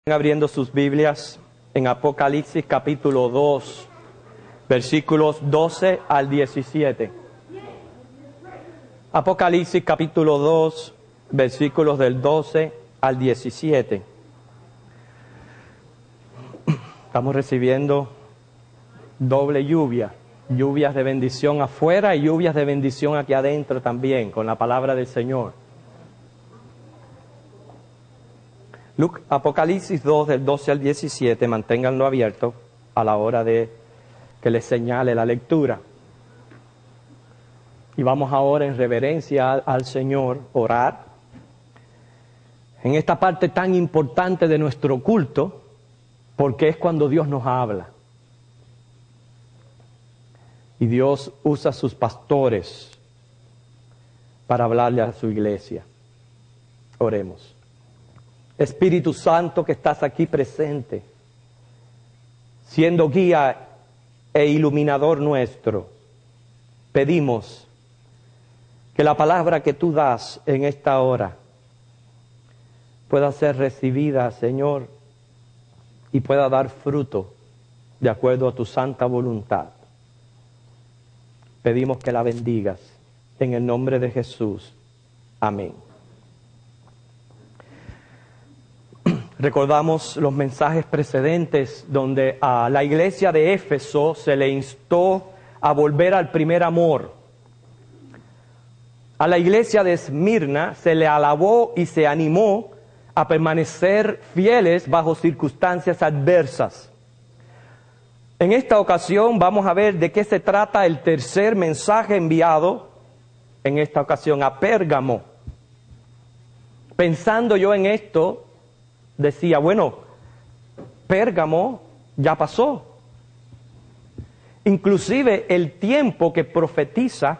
Abriendo sus Biblias en Apocalipsis capítulo 2, versículos 12 al 17. Apocalipsis capítulo 2, versículos del 12 al 17. Estamos recibiendo doble lluvia, lluvias de bendición afuera y lluvias de bendición aquí adentro también, con la palabra del Señor. Apocalipsis 2, del 12 al 17, manténganlo abierto a la hora de que les señale la lectura. Y vamos ahora en reverencia al Señor, orar. En esta parte tan importante de nuestro culto, porque es cuando Dios nos habla. Y Dios usa a sus pastores para hablarle a su iglesia. Oremos. Espíritu Santo que estás aquí presente, siendo guía e iluminador nuestro, pedimos que la palabra que tú das en esta hora pueda ser recibida, Señor, y pueda dar fruto de acuerdo a tu santa voluntad. Pedimos que la bendigas en el nombre de Jesús. Amén. Recordamos los mensajes precedentes donde a la iglesia de Éfeso se le instó a volver al primer amor. A la iglesia de Esmirna se le alabó y se animó a permanecer fieles bajo circunstancias adversas. En esta ocasión vamos a ver de qué se trata el tercer mensaje enviado, en esta ocasión a Pérgamo. Pensando yo en esto, decía, bueno, Pérgamo ya pasó. Inclusive el tiempo que profetiza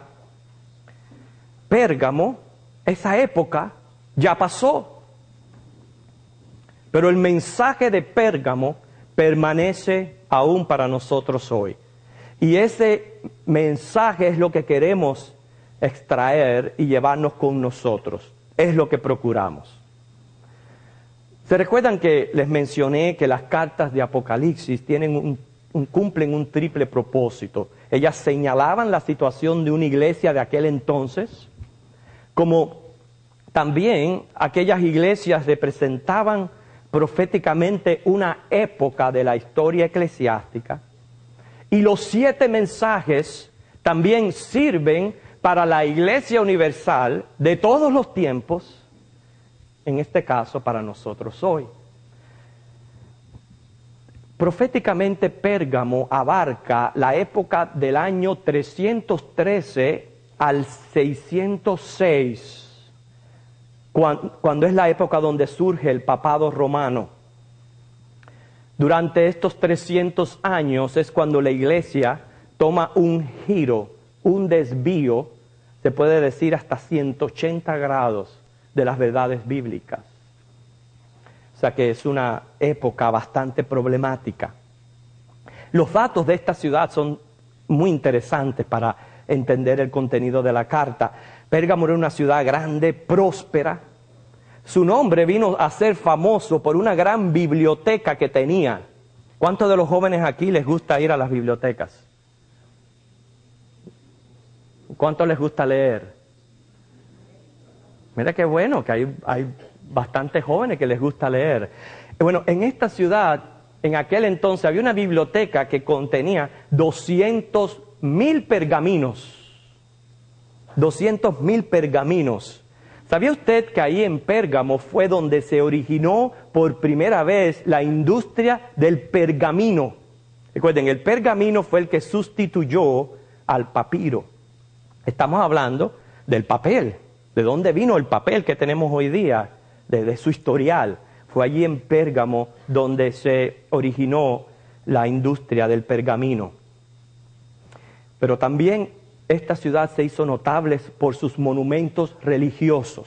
Pérgamo, esa época ya pasó. Pero el mensaje de Pérgamo permanece aún para nosotros hoy. Y ese mensaje es lo que queremos extraer y llevarnos con nosotros. Es lo que procuramos. ¿Se recuerdan que les mencioné que las cartas de Apocalipsis cumplen un triple propósito? Ellas señalaban la situación de una iglesia de aquel entonces, como también aquellas iglesias representaban proféticamente una época de la historia eclesiástica. Y los 7 mensajes también sirven para la iglesia universal de todos los tiempos, en este caso para nosotros hoy. Proféticamente Pérgamo abarca la época del año 313 al 606, cuando es la época donde surge el papado romano. Durante estos 300 años es cuando la iglesia toma un giro, un desvío, se puede decir hasta 180 grados, de las verdades bíblicas. O sea que es una época bastante problemática. Los datos de esta ciudad son muy interesantes para entender el contenido de la carta. Pérgamo era una ciudad grande, próspera. Su nombre vino a ser famoso por una gran biblioteca que tenía. ¿Cuántos de los jóvenes aquí les gusta ir a las bibliotecas? ¿Cuántos les gusta leer? Mira qué bueno que hay bastantes jóvenes que les gusta leer. Bueno, en esta ciudad, en aquel entonces, había una biblioteca que contenía 200,000 pergaminos. 200,000 pergaminos. ¿Sabía usted que ahí en Pérgamo fue donde se originó por primera vez la industria del pergamino? Recuerden, el pergamino fue el que sustituyó al papiro. Estamos hablando del papel. ¿De dónde vino el papel que tenemos hoy día? De su historial. Fue allí en Pérgamo donde se originó la industria del pergamino. Pero también esta ciudad se hizo notable por sus monumentos religiosos.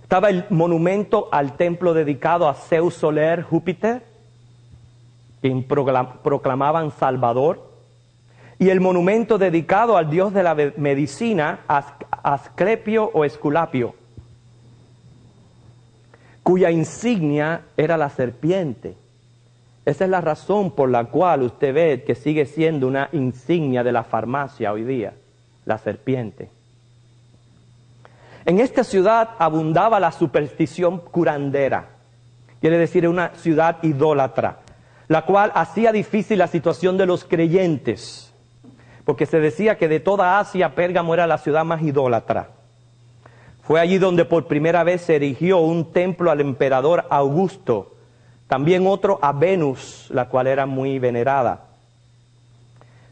Estaba el monumento al templo dedicado a Zeus Soler Júpiter, quien proclamaban Salvador, y el monumento dedicado al dios de la medicina, Asclepio o Esculapio. cuya insignia era la serpiente. Esa es la razón por la cual usted ve que sigue siendo una insignia de la farmacia hoy día, la serpiente. En esta ciudad abundaba la superstición curandera, quiere decir una ciudad idólatra, la cual hacía difícil la situación de los creyentes, porque se decía que de toda Asia Pérgamo era la ciudad más idólatra. Fue allí donde por primera vez se erigió un templo al emperador Augusto, también otro a Venus, la cual era muy venerada.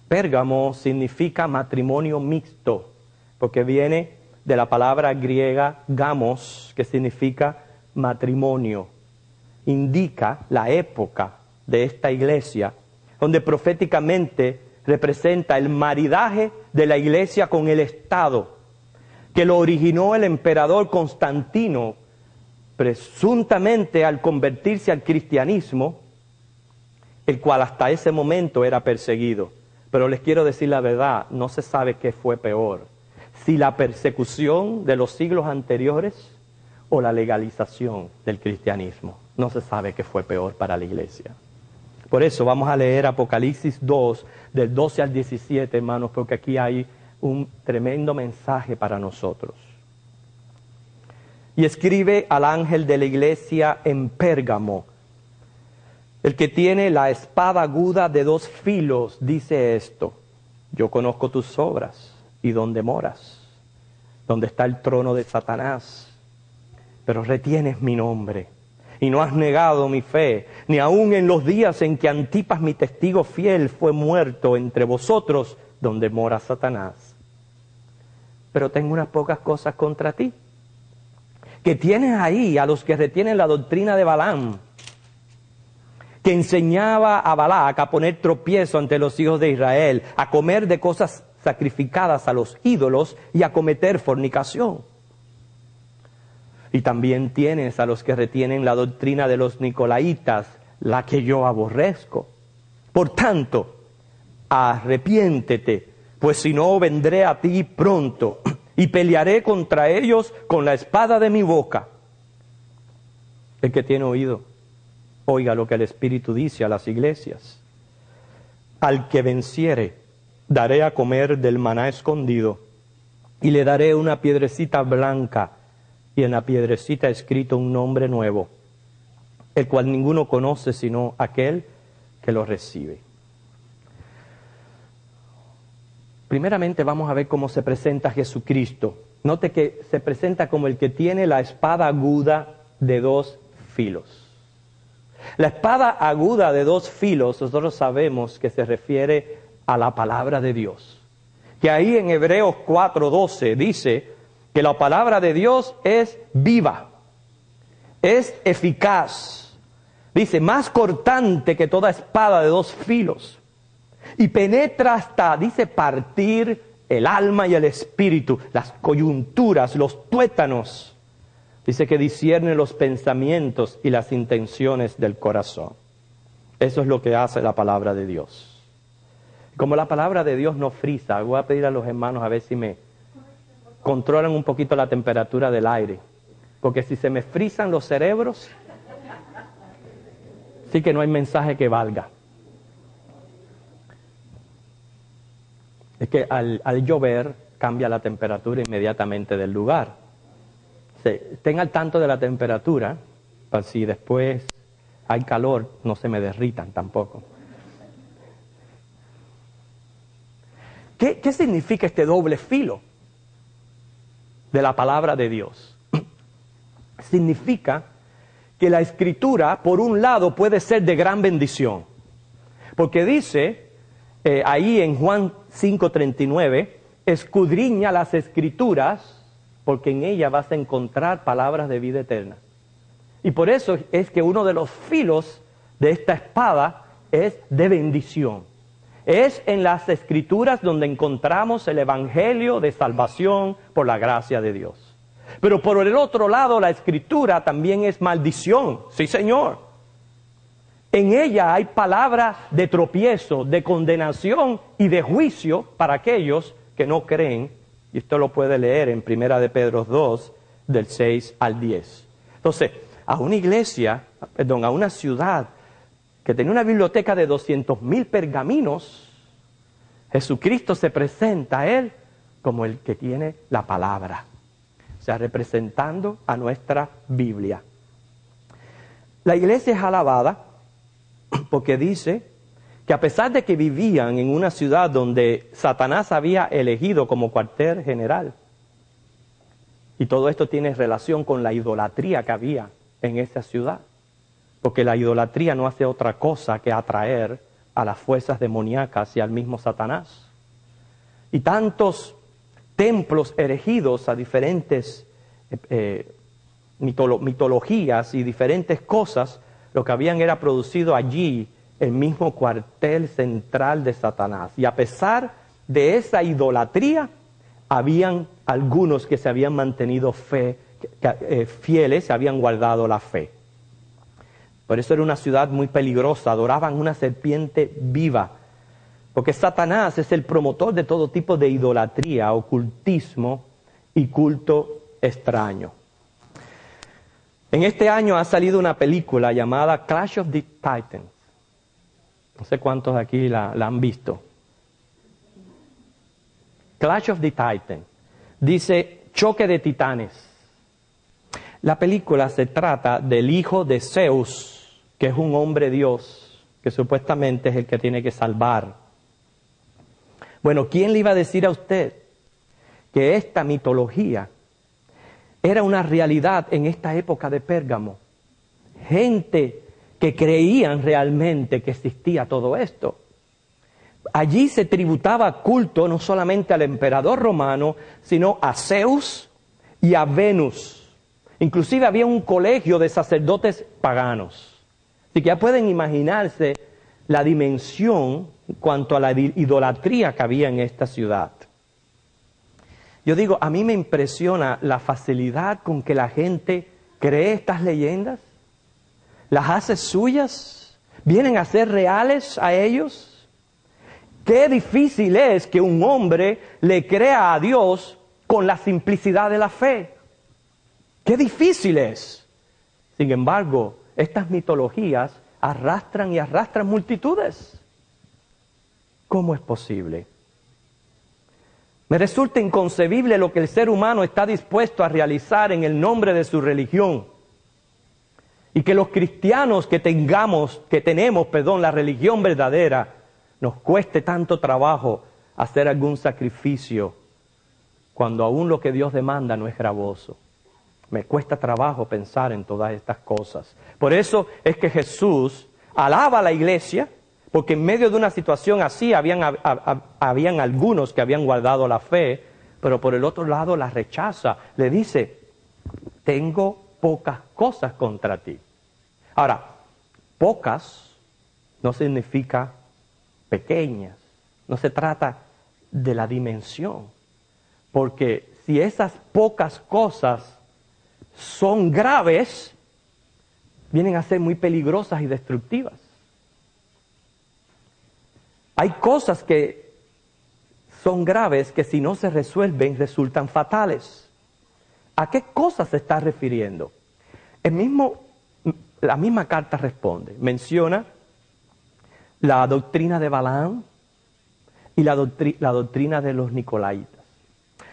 Pérgamo significa matrimonio mixto, porque viene de la palabra griega gamos, que significa matrimonio. Indica la época de esta iglesia, donde proféticamente representa el maridaje de la iglesia con el Estado, que lo originó el emperador Constantino, presuntamente al convertirse al cristianismo, el cual hasta ese momento era perseguido. Pero les quiero decir la verdad, no se sabe qué fue peor, si la persecución de los siglos anteriores o la legalización del cristianismo. No se sabe qué fue peor para la iglesia. Por eso vamos a leer Apocalipsis 2, del 12 al 17, hermanos, porque aquí hay un tremendo mensaje para nosotros. Y escribe al ángel de la iglesia en Pérgamo, el que tiene la espada aguda de 2 filos, dice esto: yo conozco tus obras y dónde moras, donde está el trono de Satanás, pero retienes mi nombre y no has negado mi fe, ni aun en los días en que Antipas, mi testigo fiel, fue muerto entre vosotros, donde mora Satanás. Pero tengo unas pocas cosas contra ti, que tienes ahí a los que retienen la doctrina de Balaam, que enseñaba a Balac a poner tropiezo ante los hijos de Israel, a comer de cosas sacrificadas a los ídolos y a cometer fornicación. Y también tienes a los que retienen la doctrina de los nicolaitas, la que yo aborrezco. Por tanto, arrepiéntete, pues si no vendré a ti pronto y pelearé contra ellos con la espada de mi boca. El que tiene oído, oiga lo que el Espíritu dice a las iglesias. Al que venciere, daré a comer del maná escondido, y le daré una piedrecita blanca, y en la piedrecita escrito un nombre nuevo, el cual ninguno conoce sino aquel que lo recibe. Primeramente vamos a ver cómo se presenta Jesucristo. Note que se presenta como el que tiene la espada aguda de 2 filos. La espada aguda de 2 filos, nosotros sabemos que se refiere a la palabra de Dios. Que ahí en Hebreos 4:12 dice que la palabra de Dios es viva, es eficaz. Dice, más cortante que toda espada de 2 filos. Y penetra hasta, dice, partir el alma y el espíritu, las coyunturas, los tuétanos. Dice que discierne los pensamientos y las intenciones del corazón. Eso es lo que hace la palabra de Dios. Como la palabra de Dios no frisa, voy a pedir a los hermanos a ver si me controlan un poquito la temperatura del aire. Porque si se me frisan los cerebros, sí que no hay mensaje que valga. Es que al llover cambia la temperatura inmediatamente del lugar. Estén al tanto de la temperatura, para si después hay calor, no se me derritan tampoco. ¿Qué significa este doble filo de la palabra de Dios? Significa que la Escritura, por un lado, puede ser de gran bendición. Porque dice ahí en Juan 5:39, escudriña las Escrituras, porque en ella vas a encontrar palabras de vida eterna. Y por eso es que uno de los filos de esta espada es de bendición. Es en las Escrituras donde encontramos el Evangelio de salvación por la gracia de Dios. Pero por el otro lado, la Escritura también es maldición. Sí, Señor. En ella hay palabra de tropiezo, de condenación y de juicio para aquellos que no creen. Y esto lo puede leer en 1 de Pedro 2, del 6 al 10. Entonces, a una iglesia, perdón, a una ciudad que tenía una biblioteca de 200,000 pergaminos, Jesucristo se presenta a él como el que tiene la palabra, o sea, representando a nuestra Biblia. La iglesia es alabada porque dice que a pesar de que vivían en una ciudad donde Satanás había elegido como cuartel general, y todo esto tiene relación con la idolatría que había en esa ciudad, porque la idolatría no hace otra cosa que atraer a las fuerzas demoníacas y al mismo Satanás. Y tantos templos erigidos a diferentes mitologías y diferentes cosas, lo que habían era producido allí el mismo cuartel central de Satanás. Y a pesar de esa idolatría, habían algunos que se habían mantenido fieles, se habían guardado la fe. Por eso era una ciudad muy peligrosa, adoraban una serpiente viva, porque Satanás es el promotor de todo tipo de idolatría, ocultismo y culto extraño. En este año ha salido una película llamada Clash of the Titans. No sé cuántos de aquí la han visto. Clash of the Titans. Dice choque de titanes. La película se trata del hijo de Zeus, que es un hombre Dios, que supuestamente es el que tiene que salvar. Bueno, ¿quién le iba a decir a usted que esta mitología era una realidad en esta época de Pérgamo? Gente que creían realmente que existía todo esto. Allí se tributaba culto no solamente al emperador romano, sino a Zeus y a Venus. Inclusive había un colegio de sacerdotes paganos. Así que ya pueden imaginarse la dimensión en cuanto a la idolatría que había en esta ciudad. Yo digo, a mí me impresiona la facilidad con que la gente cree estas leyendas, las hace suyas, vienen a ser reales a ellos. Qué difícil es que un hombre le crea a Dios con la simplicidad de la fe. Qué difícil es. Sin embargo, estas mitologías arrastran y arrastran multitudes. ¿Cómo es posible? Me resulta inconcebible lo que el ser humano está dispuesto a realizar en el nombre de su religión. Y que los cristianos que tenemos, la religión verdadera, nos cueste tanto trabajo hacer algún sacrificio cuando aún lo que Dios demanda no es gravoso. Me cuesta trabajo pensar en todas estas cosas. Por eso es que Jesús alaba a la iglesia, porque en medio de una situación así habían algunos que habían guardado la fe, pero por el otro lado la rechaza. Le dice, tengo pocas cosas contra ti. Ahora, pocas no significa pequeñas, no se trata de la dimensión, porque si esas pocas cosas son graves, vienen a ser muy peligrosas y destructivas. Hay cosas que son graves que si no se resuelven resultan fatales. ¿A qué cosas se está refiriendo? La misma carta responde, menciona la doctrina de Balaam y la doctrina de los Nicolaitas.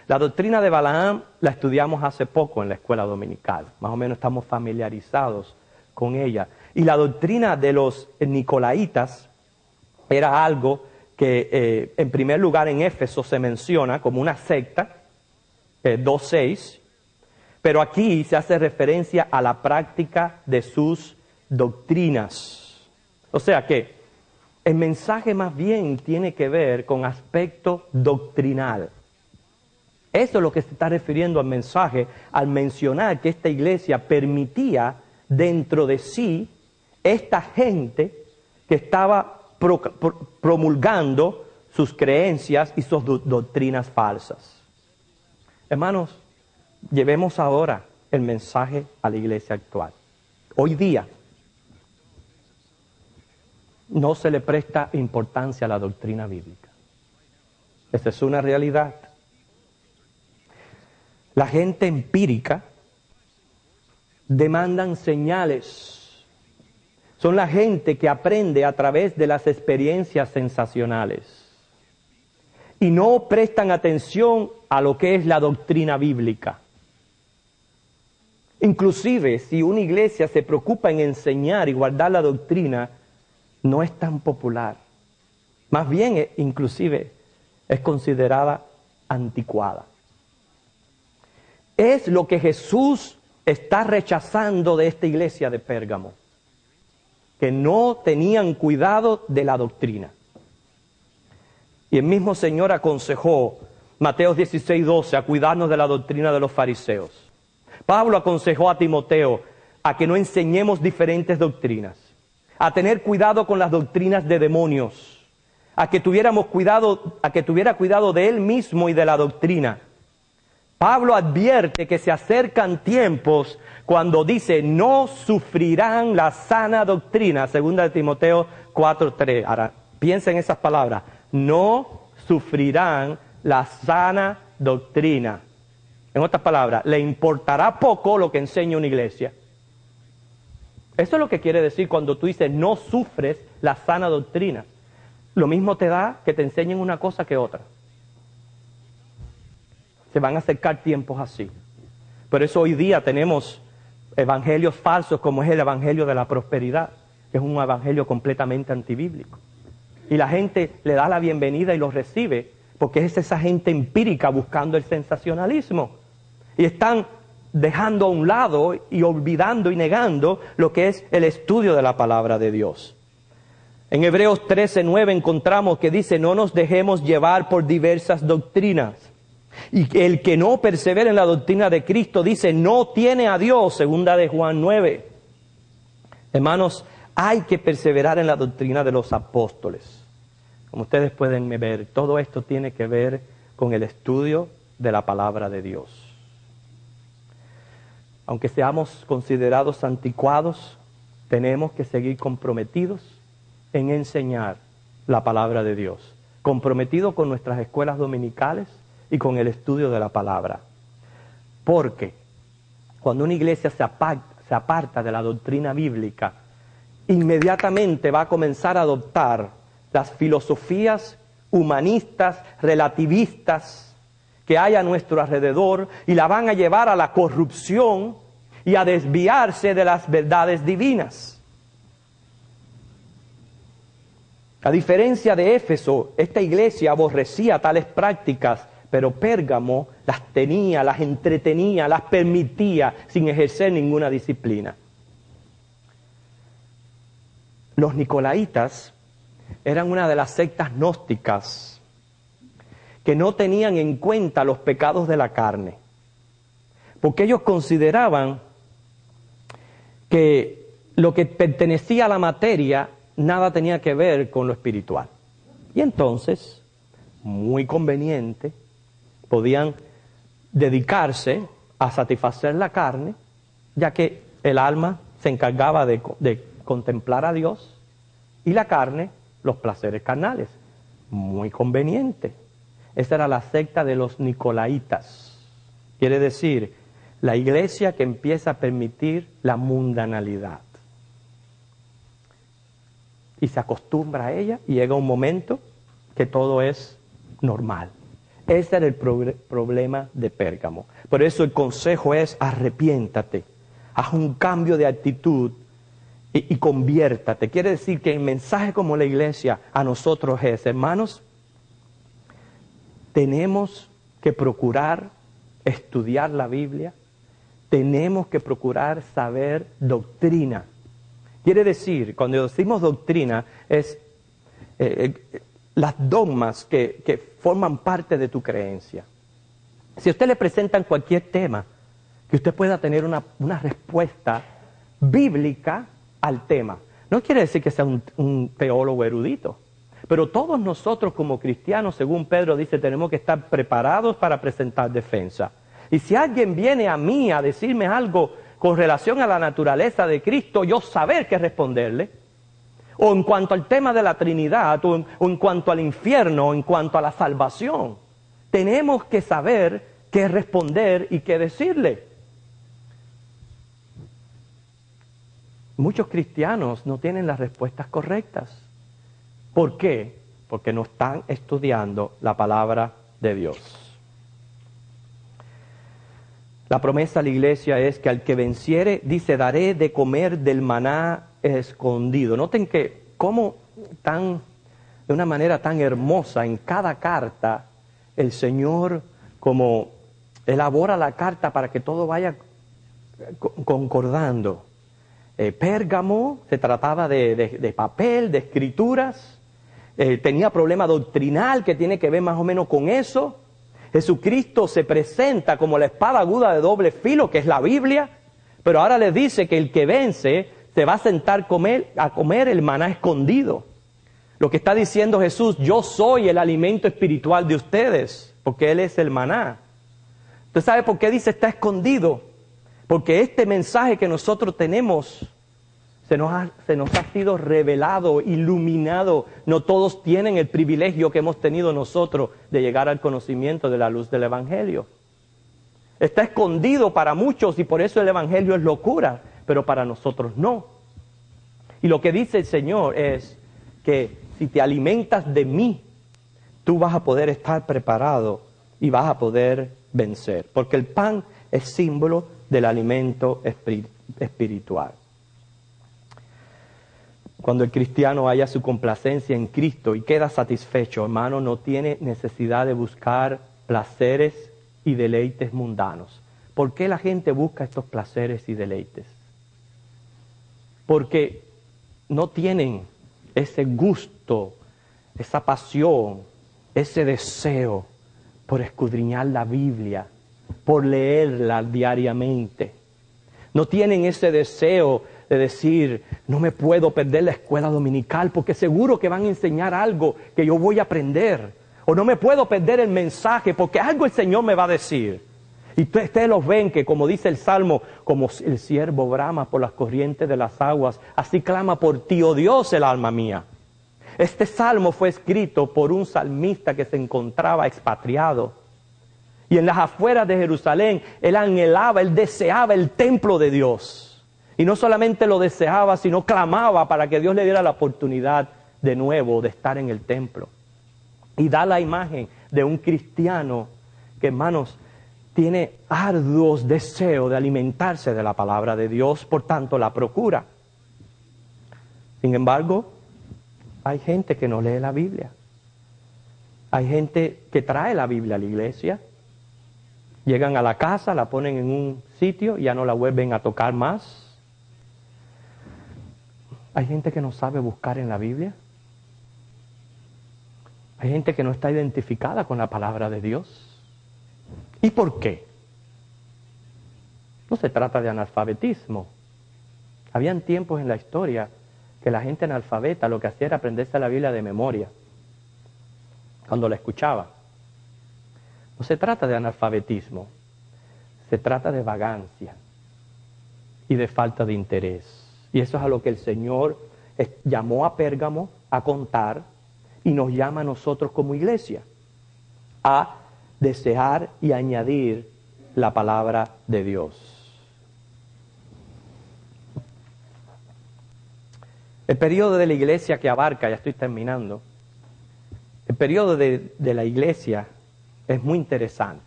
La doctrina de Balaam la estudiamos hace poco en la escuela dominical, más o menos estamos familiarizados con ella. Y la doctrina de los Nicolaitas era algo que en primer lugar en Éfeso se menciona como una secta, 2:6, pero aquí se hace referencia a la práctica de sus doctrinas. O sea que el mensaje más bien tiene que ver con aspecto doctrinal. Eso es lo que se está refiriendo al mensaje al mencionar que esta iglesia permitía dentro de sí esta gente que estaba promulgando sus creencias y sus doctrinas falsas. Hermanos, llevemos ahora el mensaje a la iglesia actual. Hoy día no se le presta importancia a la doctrina bíblica. Esa es una realidad. La gente empírica demandan señales. Son la gente que aprende a través de las experiencias sensacionales. Y no prestan atención a lo que es la doctrina bíblica. Inclusive, si una iglesia se preocupa en enseñar y guardar la doctrina, no es tan popular. Más bien, inclusive, es considerada anticuada. Es lo que Jesús está rechazando de esta iglesia de Pérgamo, que no tenían cuidado de la doctrina. Y el mismo Señor aconsejó, Mateo 16:12, a cuidarnos de la doctrina de los fariseos. Pablo aconsejó a Timoteo a que no enseñemos diferentes doctrinas, a tener cuidado con las doctrinas de demonios, a que tuviera cuidado de él mismo y de la doctrina. Pablo advierte que se acercan tiempos cuando dice, no sufrirán la sana doctrina, 2 Timoteo 4:3. Ahora, piensa en esas palabras, no sufrirán la sana doctrina. En otras palabras, le importará poco lo que enseña una iglesia. Eso es lo que quiere decir cuando tú dices, no sufres la sana doctrina. Lo mismo te da que te enseñen una cosa que otra. Se van a acercar tiempos así. Por eso hoy día tenemos evangelios falsos como es el evangelio de la prosperidad, que es un evangelio completamente antibíblico. Y la gente le da la bienvenida y lo recibe, porque es esa gente empírica buscando el sensacionalismo. Y están dejando a un lado y olvidando y negando lo que es el estudio de la palabra de Dios. En Hebreos 13:9 encontramos que dice, no nos dejemos llevar por diversas doctrinas. Y el que no persevera en la doctrina de Cristo, dice, no tiene a Dios, 2 Juan 9. Hermanos, hay que perseverar en la doctrina de los apóstoles. Como ustedes pueden ver, todo esto tiene que ver con el estudio de la palabra de Dios. Aunque seamos considerados anticuados, tenemos que seguir comprometidos en enseñar la palabra de Dios. Comprometidos con nuestras escuelas dominicales y con el estudio de la palabra. Porque cuando una iglesia se aparta de la doctrina bíblica, inmediatamente va a comenzar a adoptar las filosofías humanistas, relativistas que hay a nuestro alrededor y la van a llevar a la corrupción y a desviarse de las verdades divinas. A diferencia de Éfeso, esta iglesia aborrecía tales prácticas, pero Pérgamo las tenía, las entretenía, las permitía sin ejercer ninguna disciplina. Los nicolaitas eran una de las sectas gnósticas que no tenían en cuenta los pecados de la carne, porque ellos consideraban que lo que pertenecía a la materia nada tenía que ver con lo espiritual. Y entonces, muy conveniente, podían dedicarse a satisfacer la carne, ya que el alma se encargaba de contemplar a Dios y la carne, los placeres carnales. Muy conveniente. Esa era la secta de los nicolaitas. Quiere decir, la iglesia que empieza a permitir la mundanalidad. Y se acostumbra a ella y llega un momento que todo es normal. Ese era el problema de Pérgamo. Por eso el consejo es arrepiéntate, haz un cambio de actitud y conviértate. Quiere decir que el mensaje como la iglesia a nosotros es, hermanos, tenemos que procurar estudiar la Biblia, tenemos que procurar saber doctrina. Quiere decir, cuando decimos doctrina, es las dogmas que forman parte de tu creencia. Si a usted le presentan cualquier tema, que usted pueda tener una respuesta bíblica al tema. No quiere decir que sea un teólogo erudito, pero todos nosotros como cristianos, según Pedro dice, tenemos que estar preparados para presentar defensa. Y si alguien viene a mí a decirme algo con relación a la naturaleza de Cristo, yo saber qué responderle. O en cuanto al tema de la Trinidad, o en cuanto al infierno, o en cuanto a la salvación. Tenemos que saber qué responder y qué decirle. muchos cristianos no tienen las respuestas correctas. ¿Por qué? Porque no están estudiando la palabra de Dios. La promesa a la iglesia es que al que venciere, dice, daré de comer del maná escondido. Noten que cómo de una manera tan hermosa en cada carta, el Señor como elabora la carta para que todo vaya concordando. Pérgamo se trataba de papel, de escrituras, tenía problema doctrinal que tiene que ver más o menos con eso. Jesucristo se presenta como la espada aguda de doble filo, que es la Biblia, pero ahora les dice que el que vence se va a sentar a comer el maná escondido. Lo que está diciendo Jesús, yo soy el alimento espiritual de ustedes, porque Él es el maná. ¿Usted sabe por qué dice está escondido? Porque este mensaje que nosotros tenemos se nos ha sido revelado, iluminado. No todos tienen el privilegio que hemos tenido nosotros de llegar al conocimiento de la luz del Evangelio. Está escondido para muchos y por eso el Evangelio es locura, pero para nosotros no. Y lo que dice el Señor es que si te alimentas de mí, tú vas a poder estar preparado y vas a poder vencer. Porque el pan es símbolo del alimento espiritual. Cuando el cristiano halla su complacencia en Cristo y queda satisfecho, hermano, no tiene necesidad de buscar placeres y deleites mundanos. ¿Por qué la gente busca estos placeres y deleites? Porque no tienen ese gusto, esa pasión, ese deseo por escudriñar la Biblia, por leerla diariamente. No tienen ese deseo de decir, no me puedo perder la escuela dominical porque seguro que van a enseñar algo que yo voy a aprender. O no me puedo perder el mensaje porque algo el Señor me va a decir. Y ustedes los ven que, como dice el Salmo, como el siervo brama por las corrientes de las aguas, así clama por ti, oh Dios, el alma mía. Este salmo fue escrito por un salmista que se encontraba expatriado. Y en las afueras de Jerusalén, él anhelaba, él deseaba el templo de Dios. Y no solamente lo deseaba, sino clamaba para que Dios le diera la oportunidad de nuevo de estar en el templo. Y da la imagen de un cristiano que, hermanos, tiene arduos deseos de alimentarse de la palabra de Dios, por tanto la procura. Sin embargo, hay gente que no lee la Biblia. Hay gente que trae la Biblia a la iglesia. Llegan a la casa, la ponen en un sitio y ya no la vuelven a tocar más. Hay gente que no sabe buscar en la Biblia. Hay gente que no está identificada con la palabra de Dios. ¿Y por qué? No se trata de analfabetismo. Habían tiempos en la historia que la gente analfabeta lo que hacía era aprenderse la Biblia de memoria, cuando la escuchaba. No se trata de analfabetismo, se trata de vagancia y de falta de interés. Y eso es a lo que el Señor llamó a Pérgamo a contar y nos llama a nosotros como iglesia a desear y añadir la palabra de Dios. El periodo de la iglesia que abarca, ya estoy terminando, el periodo de la iglesia es muy interesante,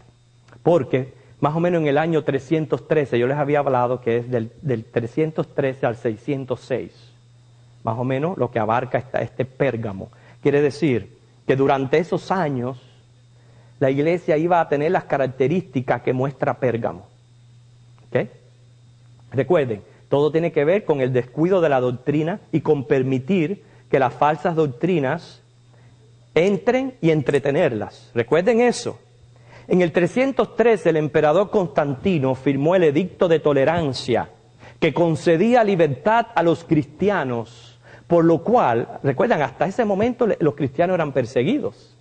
porque más o menos en el año 313, yo les había hablado que es del 313 al 606, más o menos lo que abarca este Pérgamo. Quiere decir que durante esos años la iglesia iba a tener las características que muestra Pérgamo. ¿Okay? Recuerden, todo tiene que ver con el descuido de la doctrina y con permitir que las falsas doctrinas entren y entretenerlas. Recuerden eso. En el 313 el emperador Constantino firmó el edicto de tolerancia que concedía libertad a los cristianos, por lo cual, recuerdan, hasta ese momento los cristianos eran perseguidos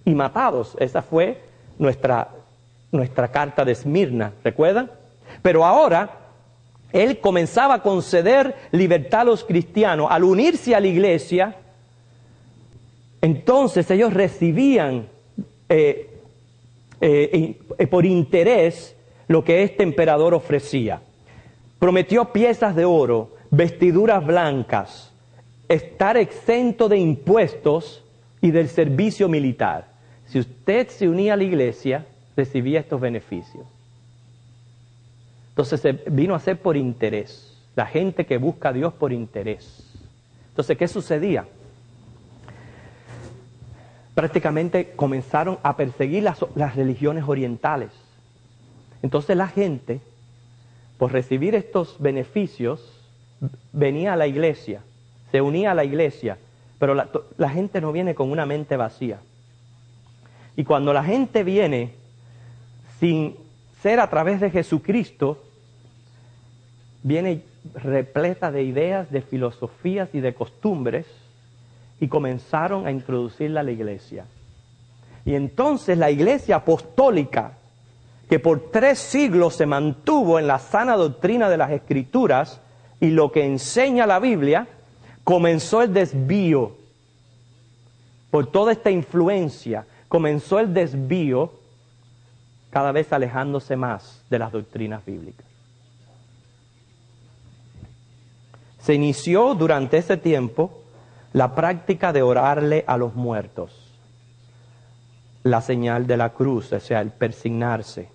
y matados. Esa fue nuestra carta de Esmirna, ¿recuerdan? Pero ahora él comenzaba a conceder libertad a los cristianos. Al unirse a la iglesia, entonces ellos recibían por interés lo que este emperador ofrecía. Prometió piezas de oro, vestiduras blancas, estar exento de impuestos y del servicio militar. Si usted se unía a la iglesia, recibía estos beneficios. Entonces se vino a ser por interés. La gente que busca a Dios por interés. Entonces, ¿qué sucedía? Prácticamente comenzaron a perseguir las religiones orientales. Entonces la gente, por recibir estos beneficios, venía a la iglesia, se unía a la iglesia, pero la gente no viene con una mente vacía. Y cuando la gente viene sin ser a través de Jesucristo, viene repleta de ideas, de filosofías y de costumbres, y comenzaron a introducirla a la iglesia. Y entonces la iglesia apostólica, que por 3 siglos se mantuvo en la sana doctrina de las Escrituras y lo que enseña la Biblia, comenzó el desvío. Por toda esta influencia, comenzó el desvío, cada vez alejándose más de las doctrinas bíblicas. Se inició durante ese tiempo la práctica de orarle a los muertos, la señal de la cruz, o sea, el persignarse.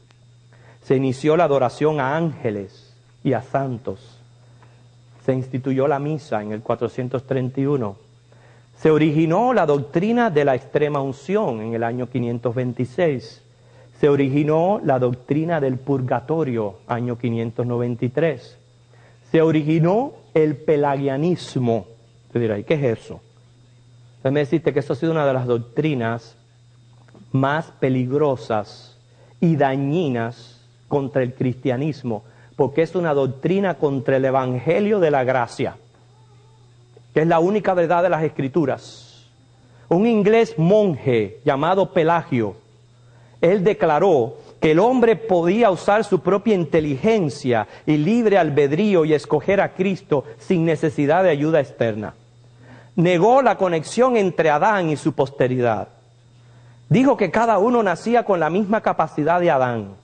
Se inició la adoración a ángeles y a santos. Se instituyó la misa en el 431. Se originó la doctrina de la extrema unción en el año 526. Se originó la doctrina del purgatorio, año 593. Se originó el pelagianismo. Te dirás, ¿qué es eso? Déjame decirte que eso ha sido una de las doctrinas más peligrosas y dañinas contra el cristianismo, porque es una doctrina contra el evangelio de la gracia, que es la única verdad de las Escrituras. Un inglés monje llamado Pelagio, él declaró que el hombre podía usar su propia inteligencia y libre albedrío y escoger a Cristo sin necesidad de ayuda externa. Negó la conexión entre Adán y su posteridad. Dijo que cada uno nacía con la misma capacidad de Adán,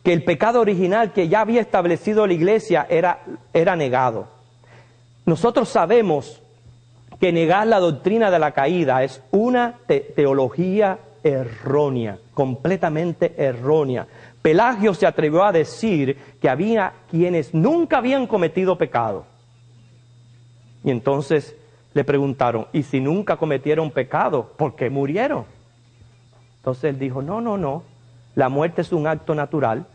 que el pecado original que ya había establecido la iglesia era negado. Nosotros sabemos que negar la doctrina de la caída es una teología errónea, completamente errónea. Pelagio se atrevió a decir que había quienes nunca habían cometido pecado. Y entonces le preguntaron, ¿y si nunca cometieron pecado, por qué murieron? Entonces él dijo, no, la muerte es un acto natural.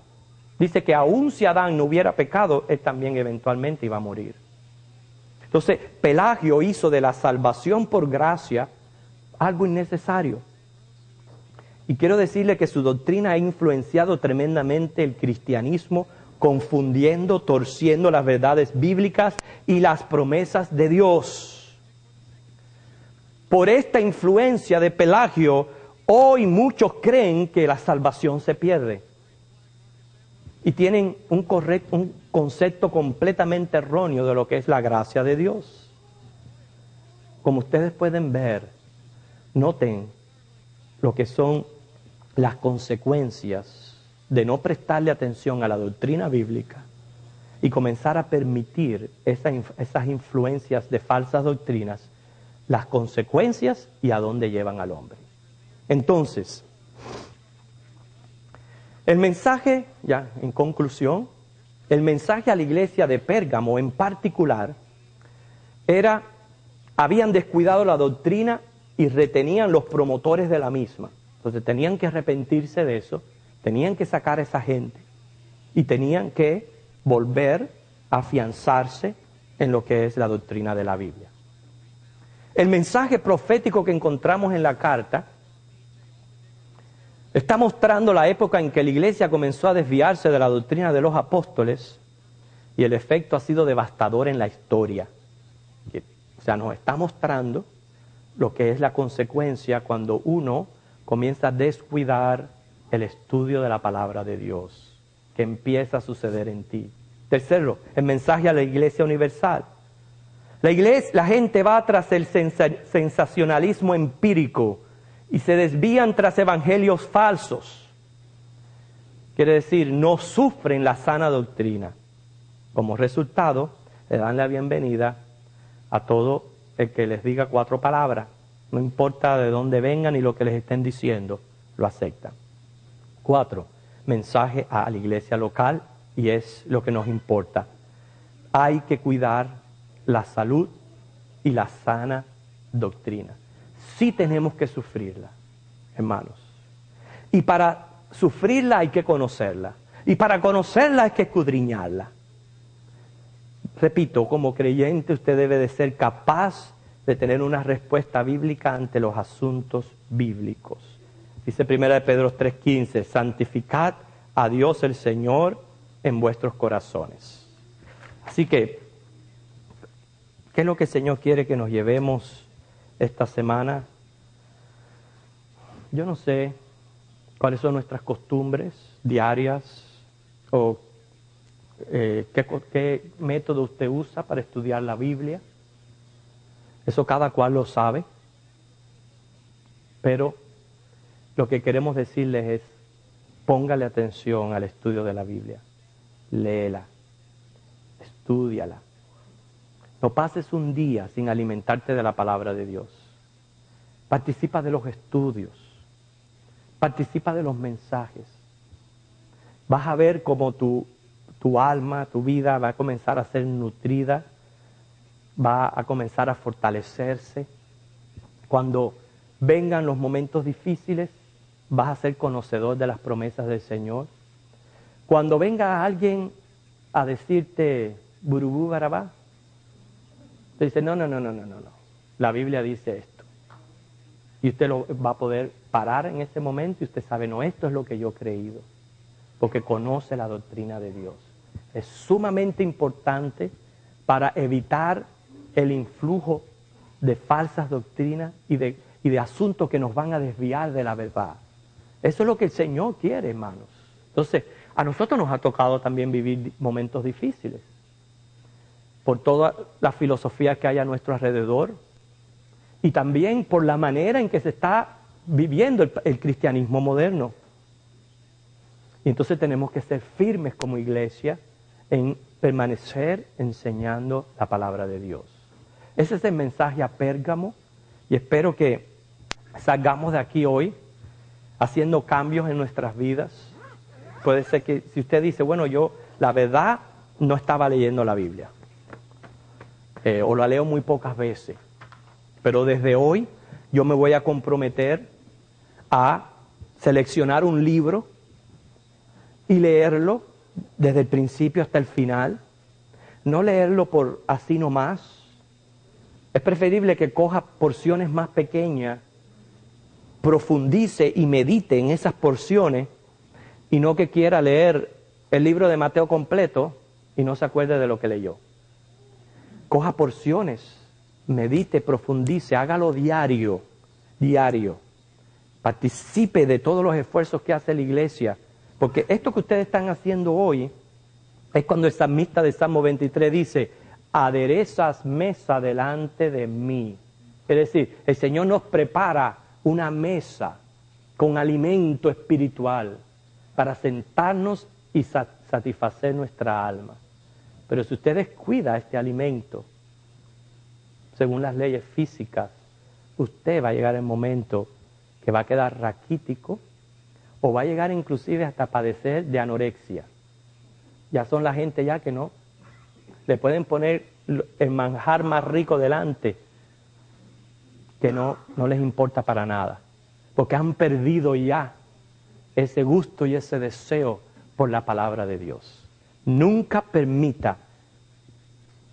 Dice que aun si Adán no hubiera pecado, él también eventualmente iba a morir. Entonces Pelagio hizo de la salvación por gracia algo innecesario. Y quiero decirle que su doctrina ha influenciado tremendamente el cristianismo, confundiendo, torciendo las verdades bíblicas y las promesas de Dios. Por esta influencia de Pelagio, hoy muchos creen que la salvación se pierde. Y tienen un concepto completamente erróneo de lo que es la gracia de Dios. Como ustedes pueden ver, noten lo que son las consecuencias de no prestarle atención a la doctrina bíblica y comenzar a permitir esas influencias de falsas doctrinas, las consecuencias y a dónde llevan al hombre. Entonces, el mensaje, ya en conclusión, el mensaje a la iglesia de Pérgamo en particular habían descuidado la doctrina y retenían los promotores de la misma. Entonces tenían que arrepentirse de eso, tenían que sacar a esa gente y tenían que volver a afianzarse en lo que es la doctrina de la Biblia. El mensaje profético que encontramos en la carta está mostrando la época en que la iglesia comenzó a desviarse de la doctrina de los apóstoles y el efecto ha sido devastador en la historia. O sea, nos está mostrando lo que es la consecuencia cuando uno comienza a descuidar el estudio de la palabra de Dios, que empieza a suceder en ti. Tercero, el mensaje a la iglesia universal. La gente va tras el sensacionalismo empírico y se desvían tras evangelios falsos. Quiere decir, no sufren la sana doctrina. Como resultado, le dan la bienvenida a todo el que les diga 4 palabras. No importa de dónde vengan ni lo que les estén diciendo, lo aceptan. 4, mensaje a la iglesia local, y es lo que nos importa. Hay que cuidar la salud y la sana doctrina. Sí tenemos que sufrirla, hermanos. Y para sufrirla hay que conocerla. Y para conocerla hay que escudriñarla. Repito, como creyente usted debe de ser capaz de tener una respuesta bíblica ante los asuntos bíblicos. Dice 1 Pedro 3:15, santificad a Dios el Señor en vuestros corazones. Así que, ¿qué es lo que el Señor quiere que nos llevemos esta semana? Yo no sé cuáles son nuestras costumbres diarias o qué método usted usa para estudiar la Biblia. Eso cada cual lo sabe. Pero lo que queremos decirles es, póngale atención al estudio de la Biblia. Léela, estúdiala. No pases un día sin alimentarte de la palabra de Dios. Participa de los estudios. Participa de los mensajes. Vas a ver cómo tu alma, tu vida va a comenzar a ser nutrida, va a comenzar a fortalecerse. Cuando vengan los momentos difíciles, vas a ser conocedor de las promesas del Señor. Cuando venga alguien a decirte burubú barabá, te dice no. La Biblia dice esto. Y usted lo va a poder parar en ese momento y usted sabe, no, esto es lo que yo he creído. Porque conoce la doctrina de Dios. Es sumamente importante para evitar el influjo de falsas doctrinas y de asuntos que nos van a desviar de la verdad. Eso es lo que el Señor quiere, hermanos. Entonces, a nosotros nos ha tocado también vivir momentos difíciles. Por toda la filosofía que hay a nuestro alrededor. Y también por la manera en que se está viviendo el cristianismo moderno. Y entonces tenemos que ser firmes como iglesia en permanecer enseñando la palabra de Dios. Ese es el mensaje a Pérgamo y espero que salgamos de aquí hoy haciendo cambios en nuestras vidas. Puede ser que si usted dice, bueno, yo la verdad no estaba leyendo la Biblia o la leo muy pocas veces, pero desde hoy yo me voy a comprometer a seleccionar un libro y leerlo desde el principio hasta el final. No leerlo por así nomás. Es preferible que coja porciones más pequeñas, profundice y medite en esas porciones y no que quiera leer el libro de Mateo completo y no se acuerde de lo que leyó. Coja porciones, medite, profundice, hágalo diario. Participe de todos los esfuerzos que hace la iglesia. Porque esto que ustedes están haciendo hoy es cuando el salmista de Salmo 23 dice, aderezas mesa delante de mí. Es decir, el Señor nos prepara una mesa con alimento espiritual para sentarnos y satisfacer nuestra alma. Pero si usted descuida este alimento, según las leyes físicas, usted va a llegar el momento que va a quedar raquítico, o va a llegar inclusive hasta padecer de anorexia. Ya son la gente ya que no. Le pueden poner el manjar más rico delante, que no les importa para nada. Porque han perdido ya ese gusto y ese deseo por la palabra de Dios. Nunca permita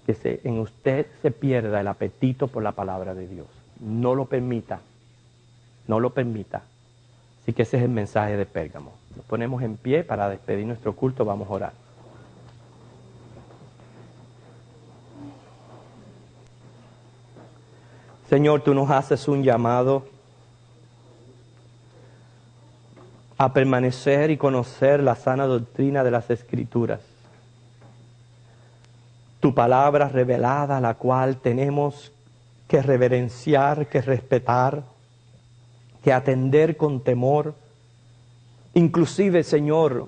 que en usted se pierda el apetito por la palabra de Dios. No lo permita. No lo permita. Así que ese es el mensaje de Pérgamo. Nos ponemos en pie para despedir nuestro culto. Vamos a orar. Señor, tú nos haces un llamado a permanecer y conocer la sana doctrina de las Escrituras. Tu palabra revelada, la cual tenemos que reverenciar, que respetar, que atender con temor. Inclusive, Señor,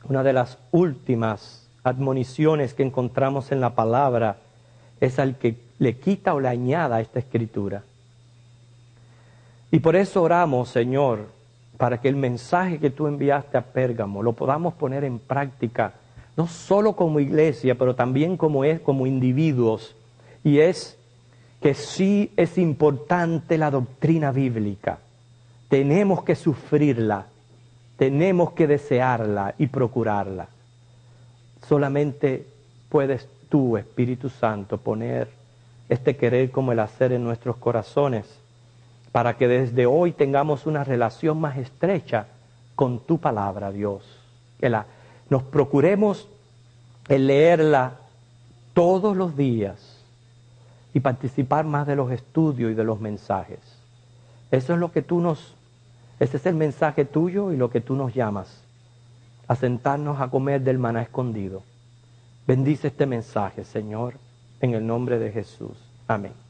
una de las últimas admoniciones que encontramos en la palabra es al que le quita o le añada a esta escritura. Y por eso oramos, Señor, para que el mensaje que tú enviaste a Pérgamo lo podamos poner en práctica, no solo como iglesia, pero también como individuos. Y es que sí es importante la doctrina bíblica. Tenemos que sufrirla, tenemos que desearla y procurarla. Solamente puedes tú, Espíritu Santo, poner este querer como el hacer en nuestros corazones, para que desde hoy tengamos una relación más estrecha con tu palabra, Dios. Que nos procuremos el leerla todos los días y participar más de los estudios y de los mensajes. Eso es lo que ese es el mensaje tuyo y lo que tú nos llamas, a sentarnos a comer del maná escondido. Bendice este mensaje, Señor, en el nombre de Jesús. Amén.